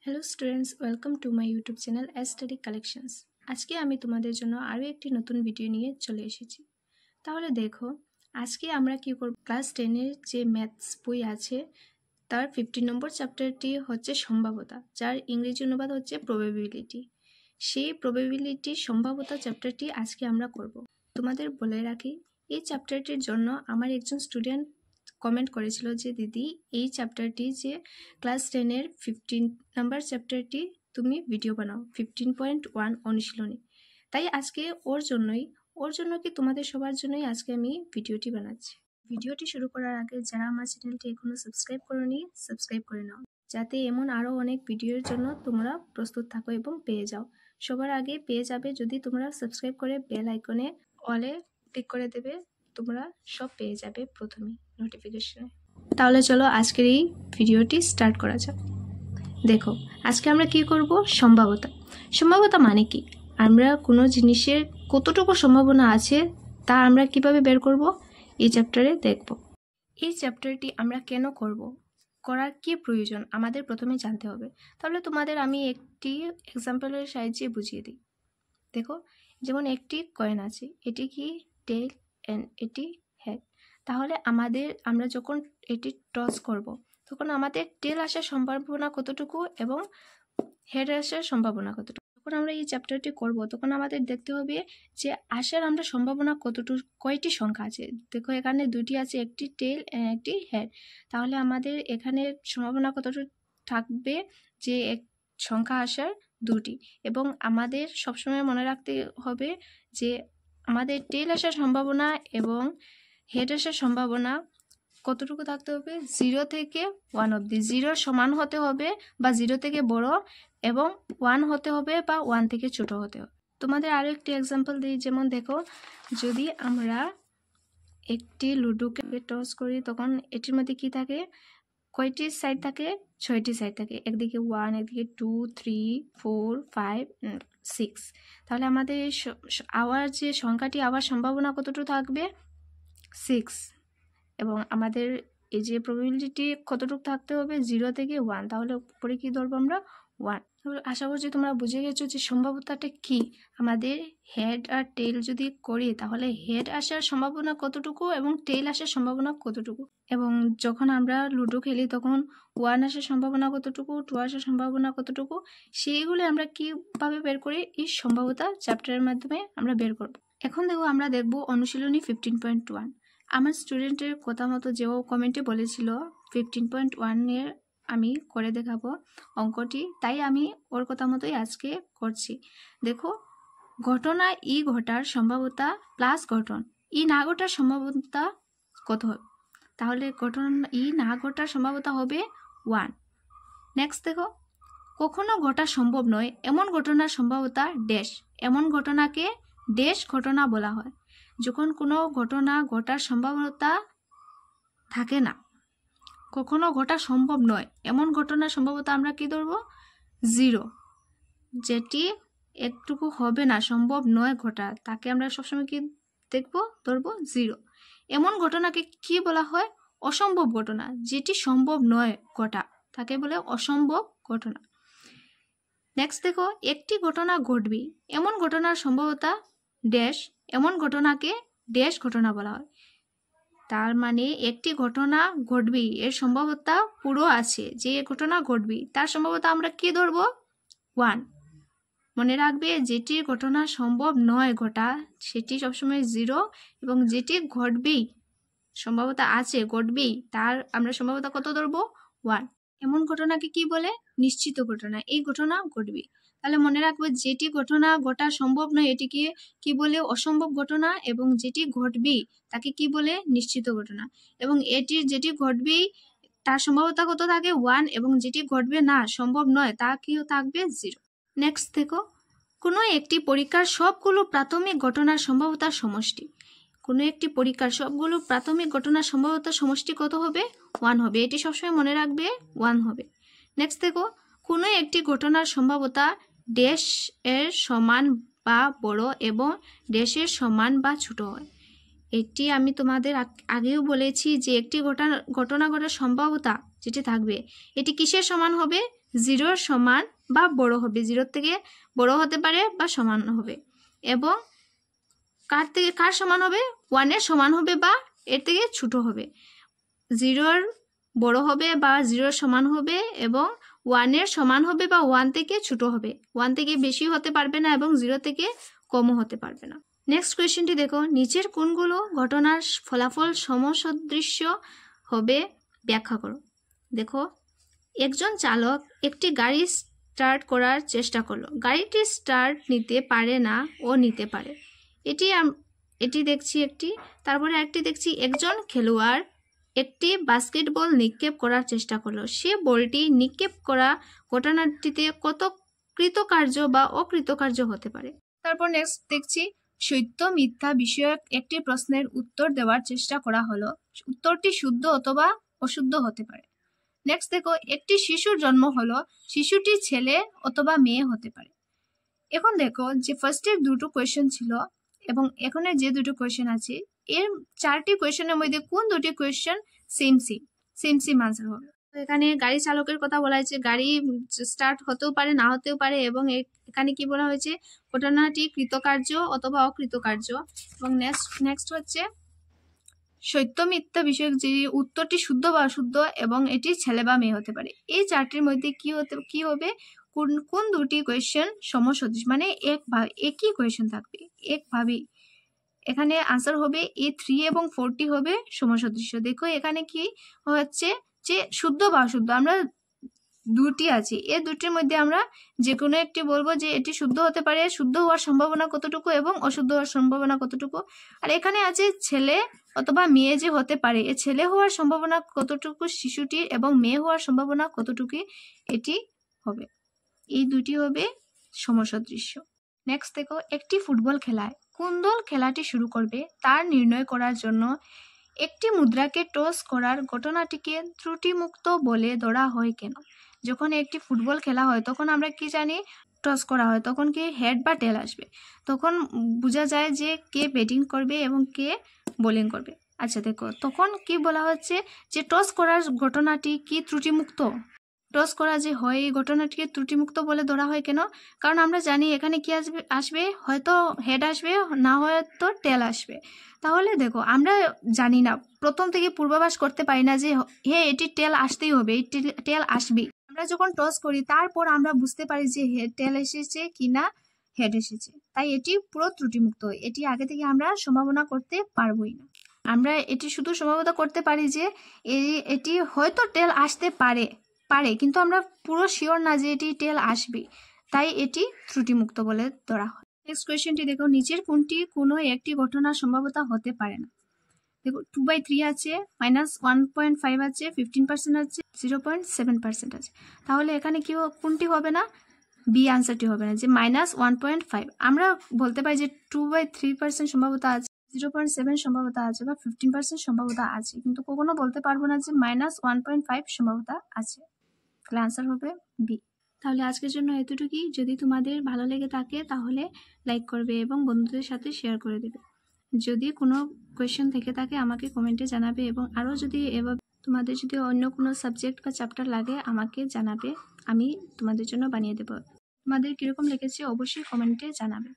Hello students, welcome to my YouTube channel as study collections. আজকে আমি তোমাদের জন্য আরও একটি নতুন ভিডিও নিয়ে চলে এসেছি। তাহলে দেখো, আজকে আমরা কি করব, ক্লাস 10-এর যে ম্যাথস বই আছে তার 15 নম্বর চ্যাপ্টারটি হচ্ছে সম্ভাব্যতা, যার ইংরেজি অনুবাদ হচ্ছে প্রবাবিলিটি। সেই প্রবাবিলিটি সম্ভাব্যতা চ্যাপ্টারটি আজকে আমরা করব। তোমাদের বলে রাখি, এই চ্যাপ্টারটির জন্য আমার একজন স্টুডেন্ট কমেন্ট করেছিল যে দিদি, এই চ্যাপ্টারটি যে ক্লাস 10-এর 15 নাম্বার চ্যাপ্টারটি তুমি ভিডিও বানাও 15.1 অনুশীলনী। তাই আজকে ওর জন্য কি তোমাদের সবার জন্যই আজকে আমি ভিডিওটি বানাচ্ছি। ভিডিওটি শুরু করার আগে যারা আমার চ্যানেলটি এখনো সাবস্ক্রাইব করোনি, সাবস্ক্রাইব করে নাও, যাতে এমন আরও অনেক ভিডিওর জন্য তোমরা প্রস্তুত থাকো এবং পেয়ে যাও। সবার আগে পেয়ে যাবে যদি তোমরা সাবস্ক্রাইব করে বেল আইকনে অলে ক্লিক করে দেবে, তোমরা সব পেয়ে যাবে প্রথমেই নোটিফিকেশনে। তাহলে চলো আজকের এই ভিডিওটি স্টার্ট করা যাক। দেখো, আজকে আমরা কি করব, সম্ভাব্যতা মানে কি, আমরা কোনো জিনিসের কতটুকু সম্ভাবনা আছে তা আমরা কিভাবে বের করব এই চ্যাপ্টারে দেখব। এই চ্যাপ্টারটি আমরা কেন করব, করার কি প্রয়োজন আমাদের প্রথমে জানতে হবে। তাহলে তোমাদের আমি একটি এক্সাম্পলের সাহায্যে বুঝিয়ে দিই। দেখো, যেমন একটি কয়েন আছে, এটি কি টেল এন্ড এটি হেড। তাহলে আমরা যখন এটি টস করব তখন আমাদের টেল আসার সম্ভাবনা কতটুকু এবং হেড আসার সম্ভাবনা কতটুকু। যখন আমরা এই চ্যাপ্টারটি করব তখন আমাদের দেখতে হবে যে আসার আমরা সম্ভাবনা কতটুকু, কয়টি সংখ্যা আছে। দেখো, এখানে দুটি আছে, একটি টেল একটি হেড। তাহলে আমাদের এখানে সম্ভাবনা কতটুকু থাকবে যে এক সংখ্যা আসার দুটি। এবং আমাদের সবসময় মনে রাখতে হবে যে আমাদের টেল আসার সম্ভাবনা এবং হেড আসার সম্ভাবনা কতটুকু থাকতে হবে, 0 থেকে 1 অবধি। 0 সমান হতে হবে বা 0 থেকে বড়, এবং 1 হতে হবে বা 1 থেকে ছোট হতে হবে। তোমাদের আরও একটি এক্সাম্পল দিই। যেমন দেখো, যদি আমরা একটি লুডোকে টস করি তখন এটির মধ্যে কি থাকে, কয়টি সাইড থাকে, 6টি সাইড থাকে। একদিকে 1, একদিকে 2, 3, 4, 5, 6। তাহলে আমাদের আওয়ার যে সংখ্যাটি আওয়ার সম্ভাবনা কতটুকু থাকবে, 6। এবং আমাদের এই যে প্রবাবিলিটি কতটুকু থাকতে হবে, 0 থেকে 1। তাহলে পরে কি ধরবো আমরা, 1। তাহলে আশা করছি তোমরা বুঝে গেছো যে সম্ভাব্যতাটা কি। আমাদের হেড আর টেল যদি করি তাহলে হেড আসার সম্ভাবনা কতটুকু এবং টেল আসার সম্ভাবনা কতটুকু। এবং যখন আমরা লুডো খেলি তখন 1 আসার সম্ভাবনা কতটুকু, 2 আসার সম্ভাবনা কতটুকু, সেইগুলি আমরা কিভাবে বের করি, এই সম্ভাব্যতা চ্যাপ্টারের মাধ্যমে আমরা বের করব। এখন আমরা দেখব অনুশীলনী 15.1। আমার স্টুডেন্টের কথা মতো যেও কমেন্টে বলেছিল 15.1-এর আমি করে দেখাবো অঙ্কটি, তাই আমি ওর কথা মতোই আজকে করছি। দেখো, ঘটনা ই ঘটার সম্ভাব্যতা প্লাস ঘটন ই না ঘটার সম্ভাব্যতা কত হবে। তাহলে ঘটনা ই না ঘটার সম্ভাব্যতা হবে 1। নেক্সট দেখো, কখনো ঘটা সম্ভব নয় এমন ঘটনার সম্ভাব্যতা ড্যাশ। এমন ঘটনাকে ড্যাশ ঘটনা বলা হয়। যখন কোনো ঘটনা ঘটার সম্ভাবনা থাকে না, কখনো ঘটা সম্ভব নয় এমন ঘটনার সম্ভাব্যতা আমরা কি ধরবো, 0। যেটি একটুকু হবে না, সম্ভব নয় ঘটা, তাকে আমরা সবসময় কি ধরবো, 0। এমন ঘটনাকে কি বলা হয়, অসম্ভব ঘটনা। যেটি সম্ভব নয় ঘটা তাকে বলে অসম্ভব ঘটনা। নেক্সট দেখো, একটি ঘটনা ঘটবে এমন ঘটনার সম্ভাব্যতা ড্যাশ। এমন ঘটনাকে ড্যাশ ঘটনা বলা হয়। তার মানে একটি ঘটনা ঘটবে এর সম্ভাব্যতা পুরো আছে, যে ঘটনা ঘটবে তার সম্ভাব্যতা আমরা কি ধরবো, 1। মনে রাখবে, যেটি ঘটনা সম্ভব নয় ঘটা সেটি সবসময় 0, এবং যেটি ঘটবেই সম্ভাব্যতা আছে ঘটবেই তার আমরা সম্ভাব্যতা কত ধরবো, 1। এমন ঘটনাকে কি বলে, নিশ্চিত ঘটনা। এই ঘটনা ঘটবে। তাহলে মনে রাখবে, যেটি ঘটনা ঘটা সম্ভব নয় এটিকে কি বলে, অসম্ভব ঘটনা, এবং যেটি ঘটবেই তাকে কি বলে, নিশ্চিত ঘটনা। এবং যেটি ঘটবেই তার সম্ভাব্যতা কত থাকে, 1, এবং যেটি ঘটবে না, সম্ভব নয়, তা কি থাকবে, 0। নেক্সট দেখো, কোনো একটি পরীক্ষার সবগুলো প্রাথমিক ঘটনার সম্ভাব্যতার সমষ্টি। কোনো একটি পরীক্ষার সবগুলো প্রাথমিক ঘটনার সম্ভাব্যতার সমষ্টি কত হবে, 1 হবে। এটি সবসময় মনে রাখবে, 1 হবে। নেক্সট দেখো, কোনো একটি ঘটনার সম্ভাব্যতা ড্যাশ এর সমান বা বড় এবং ড্যাশের সমান বা ছোট হয়। এটি আমি তোমাদের আগেও বলেছি যে একটি ঘটনা ঘটার সম্ভাব্যতা যেটি থাকবে এটি কিসের সমান হবে, জিরোর সমান বা বড় হবে, জিরোর থেকে বড় হতে পারে বা সমান হবে, এবং কার সমান হবে, 1-এর সমান হবে বা এর থেকে ছোট হবে। জিরোর বড় হবে বা জিরোর সমান হবে এবং 1-এর সমান হবে বা 1 থেকে ছোট হবে, 1 থেকে বেশি হতে পারবে না এবং 0 থেকে কমও হতে পারবে না। নেক্সট কোয়েশ্চেনটি দেখো, নিচের কোনগুলো ঘটনার ফলাফল সমসদৃশ্য হবে ব্যাখ্যা করো। দেখো, একজন চালক একটি গাড়ি স্টার্ট করার চেষ্টা করলো, গাড়িটি স্টার্ট নিতে পারে না ও নিতে পারে, এটি দেখছি একটি। তারপরে একটি দেখছি, একজন খেলোয়াড় একটি বাস্কেটবল নিক্ষেপ করার চেষ্টা করলো, সে বলটি নিক্ষেপ করা ঘটনাটিতে কত কৃতকার্য বা অকৃতকার্য হতে পারে। তারপর নেক্সট দেখছি, সত্য মিথ্যা বিষয়ক একটি প্রশ্নের উত্তর দেওয়ার চেষ্টা করা হলো, উত্তরটি শুদ্ধ অথবা অশুদ্ধ হতে পারে। নেক্সট দেখো, একটি শিশুর জন্ম হলো, শিশুটি ছেলে অথবা মেয়ে হতে পারে। এখন দেখো যে ফার্স্টের দুটো কোয়েশ্চেন ছিল এবং এখানে যে দুটো কোয়েশ্চেন আছে, এর 4টি কোয়েশ্চেনের মধ্যে কোন দুটি কোয়েশ্চেন সেম আনসার হবে। তো এখানে গাড়ি চালকের কথা বলা হয়েছে, গাড়ি স্টার্ট হতেও পারে না হতেও পারে, এবং এখানে কি বলা হয়েছে, ঘটনাটি কৃতকার্য অথবা অকৃতকার্য। এবং নেক্সট হচ্ছে সত্য মিথ্যা বিষয়ক যে উত্তরটি শুদ্ধ বা অশুদ্ধ এবং এটি ছেলে বা মেয়ে হতে পারে। এই 4টির মধ্যে কি হবে, কোন দুটি কোয়েশ্চেন সমসদৃশ, মানে একই কোয়েশ্চেন থাকবে একভাবেই। এখানে আনসার হবে এই 3 এবং 4টি হবে সমসদৃশ্য। দেখো এখানে কি হচ্ছে যে শুদ্ধ বা অশুদ্ধ, আমরা দুটি আছে, এই দুটির মধ্যে আমরা যে কোনো একটি বলবো যে এটি শুদ্ধ হতে পারে, শুদ্ধ হওয়ার সম্ভাবনা কতটুকু এবং অশুদ্ধ হওয়ার সম্ভাবনা কতটুকু। আর এখানে আছে ছেলে অথবা মেয়ে যে হতে পারে, এ ছেলে হওয়ার সম্ভাবনা কতটুকু শিশুটির এবং মেয়ে হওয়ার সম্ভাবনা কতটুকু, এটি হবে। এই দুটি হবে সমসদৃশ্য। নেক্সট দেখো, একটি ফুটবল খেলায় কোন দল খেলাটি শুরু করবে তার নির্ণয় করার জন্য একটি মুদ্রাকে টস করার ঘটনাটিকে ত্রুটিমুক্ত বলে ধরা হয় কেন? যখন একটি ফুটবল খেলা হয় তখন আমরা কি জানি, টস করা হয়, তখন কি হেড বা টেল আসবে, তখন বোঝা যায় যে কে ব্যাটিং করবে এবং কে বোলিং করবে। আচ্ছা দেখো, তখন কি বলা হচ্ছে যে টস করার ঘটনাটি কি ত্রুটিমুক্ত, টস করা যে হয় এই ঘটনাটিকে ত্রুটিমুক্ত বলে ধরা হয় কেন? কারণ আমরা জানি এখানে কি আসবে, হয়তো হেড আসবে, না হয়তো টেল আসবে। তাহলে দেখো, আমরা জানি না, প্রথম থেকে পূর্বাভাস করতে পারি না যে এটি টেল আসতেই হবে, এই টেল আসবেই। আমরা যখন টস করি তারপর আমরা বুঝতে পারি যে টেল এসেছে কিনা হেড এসেছে, তাই এটি পুরো ত্রুটিমুক্ত। এটি আগে থেকে আমরা সম্ভাবনা করতে পারবোই না। আমরা এটি শুধু সম্ভাবনা করতে পারি যে এটি হয়তো টেল আসতে পারে, কিন্তু আমরা পুরো শিওর না যে এটি টেল আসবে, তাই এটি ত্রুটিমুক্ত বলে ধরা হয়। নেক্সট কোয়েশ্চেনটি দেখো, নিচের কোনটি কোনো একটি ঘটনার সম্ভাবনা হতে পারে না? দেখো 2/3 আছে, -1.5 আছে, 15% আছে, 0.7% আছে। তাহলে এখানে কোনটি হবে না? বি আনসারটি হবে না, যে -1.5। আমরা বলতে পারি যে 2/3% সম্ভাবনা আছে, 0.7 সম্ভাবনা আছে বা 15% সম্ভাবনা আছে, কিন্তু কখনো বলতে পারবো না যে -1.5 সম্ভাবনা আছে। তাহলে আনসার হবে বি। তাহলে আজকের জন্য এতটুকুই। যদি তোমাদের ভালো লেগে থাকে তাহলে লাইক করবে এবং বন্ধুদের সাথে শেয়ার করে দেবে। যদি কোনো কোয়েশ্চেন থেকে থাকে আমাকে কমেন্টে জানাবে, এবং আরও যদি তোমাদের যদি অন্য কোনো সাবজেক্ট বা চ্যাপ্টার লাগে আমাকে জানাবে, আমি তোমাদের জন্য বানিয়ে দেবো। তোমাদের কীরকম লেগেছে অবশ্যই কমেন্টে জানাবে।